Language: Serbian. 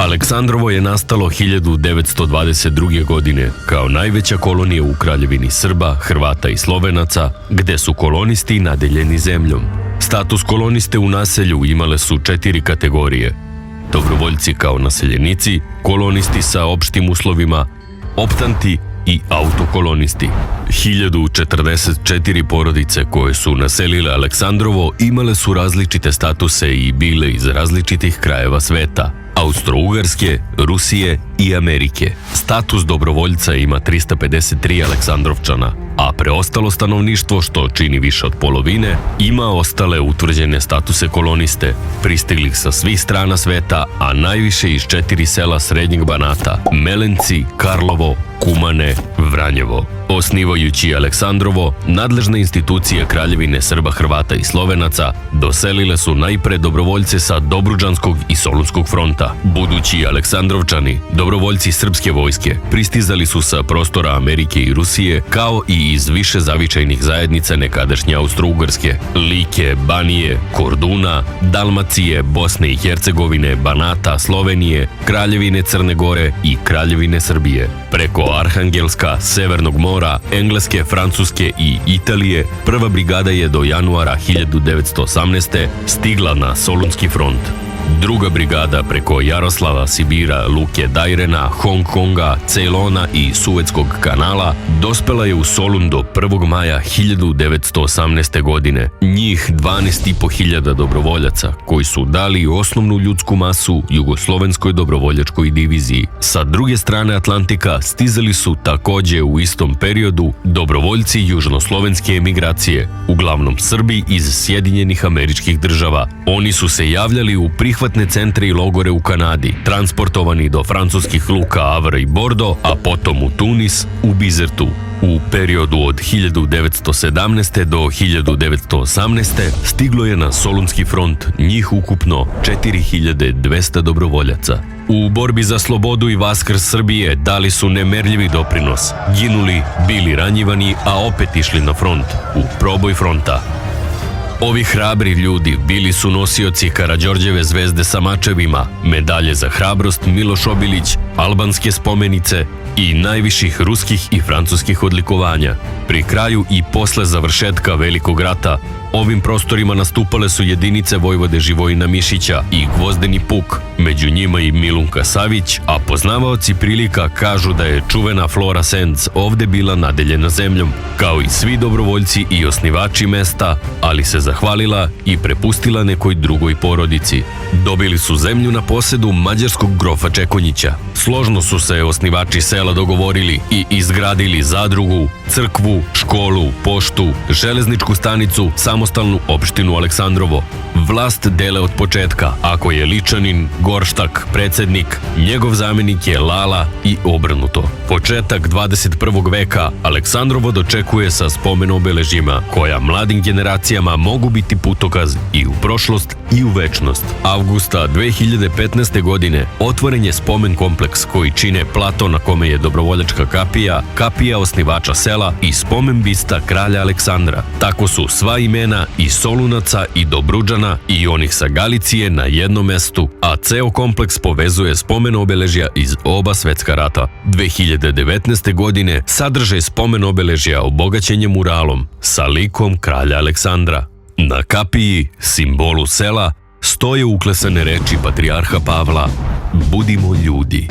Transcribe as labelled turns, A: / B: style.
A: Aleksandrovo je nastalo 1922. godine kao najveća kolonija u kraljevini Srba, Hrvata i Slovenaca, gde su kolonisti nadeljeni zemljom. Status koloniste u naselju imale su 4 kategorije: dobrovoljci kao naseljenici, kolonisti sa opštim uslovima, optanti i autokolonisti. 1044 porodice koje su naselile Aleksandrovo imale su različite statuse i bile iz različitih krajeva sveta: Austro-Ugarske, Rusije i Amerike. Status dobrovoljca ima 353 Aleksandrovčana, a preostalo stanovništvo, što čini više od polovine, ima ostale utvrđene statuse koloniste, pristiglih sa svih strana sveta, a najviše iz 4 sela Srednjeg Banata: Melenci, Karlovo, Kumane, Vranjevo. Osnivajući Aleksandrovo, nadležne institucije Kraljevine Srba, Hrvata i Slovenaca doselile su najpre dobrovoljce sa Dobruđanskog i Solunskog fronta. Budući Aleksandrovčani, dobrovoljci srpske vojske, pristizali su sa prostora Amerike i Rusije, kao i iz više zavičajnih zajednica nekadašnje Austro-Ugarske, Like, Banije, Korduna, Dalmacije, Bosne i Hercegovine, Banata, Slovenije, Kraljevine Crne Gore i Kraljevine Srbije. Preko Arhangelska, Severnog mora, Engleske, Francuske i Italije, prva brigada je do januara 1918. stigla na Solunski front. Druga brigada preko Jaroslava, Sibira, Luke Dajrena, Hong Konga, Ceylona i Suetskog kanala dospela je u Solun do 1. maja 1918. godine. Njih 12.500 dobrovoljaca koji su dali osnovnu ljudsku masu Jugoslovenskoj dobrovoljačkoj diviziji. Sa druge strane Atlantika stizali su takođe u istom periodu dobrovoljci južnoslovenske emigracije, uglavnom Srbi iz Sjedinjenih Američkih Država. Oni su se javljali u prihvatne centre i logore u Kanadi, transportovani do francuskih luka Havre i Bordo, a potom u Tunis, u Bizertu. U periodu od 1917. do 1918. stiglo je na Solunski front njih ukupno 4200 dobrovoljaca. U borbi za slobodu i vaskrs Srbije dali su nemerljivi doprinos, ginuli, bili ranjivani, a opet išli na front, u proboj fronta. Ovi hrabri ljudi bili su nosioci Karađorđeve zvezde sa mačevima, medalje za hrabrost Miloš Obilić, albanske spomenice i najviših ruskih i francuskih odlikovanja. Pri kraju i posle završetka Velikog rata ovim prostorima nastupale su jedinice vojvode Živojina Mišića i Gvozdeni puk, među njima i Milunka Savić, a poznavaoci prilika kažu da je čuvena Flora Senc ovde bila nadeljena zemljom, kao i svi dobrovoljci i osnivači mesta, ali se zahvalila i prepustila nekoj drugoj porodici. Dobili su zemlju na posedu mađarskog grofa Čekonjića. Složno su se osnivači sela dogovorili i izgradili zadrugu, crkvu, školu, poštu, železničku stanicu, samostalnu opštinu Aleksandrovo. Vlast dele od početka. Ako je Ličanin, Gorštak, predsednik, njegov zamenik je Lala i obrnuto. Početak 21. veka Aleksandrovo dočekuje sa spomen obeležjima koja mladim generacijama mogu biti putokaz i u prošlost i u večnost. Avgusta 2015. godine otvoren je spomen kompleks koji čine plato na kome je dobrovoljačka kapija, kapija osnivača sela i spomen bista kralja Aleksandra. Tako su sva imena i Solunaca i Dobruđana i onih sa Galicije na jednom mestu, a ceo kompleks povezuje spomen obeležja iz oba svetska rata. 2019. godine sadržaj spomen obeležja obogaćen je muralom sa likom kralja Aleksandra. Na kapiji, simbolu sela, stoje uklesane reči patrijarha Pavla: budimo ljudi.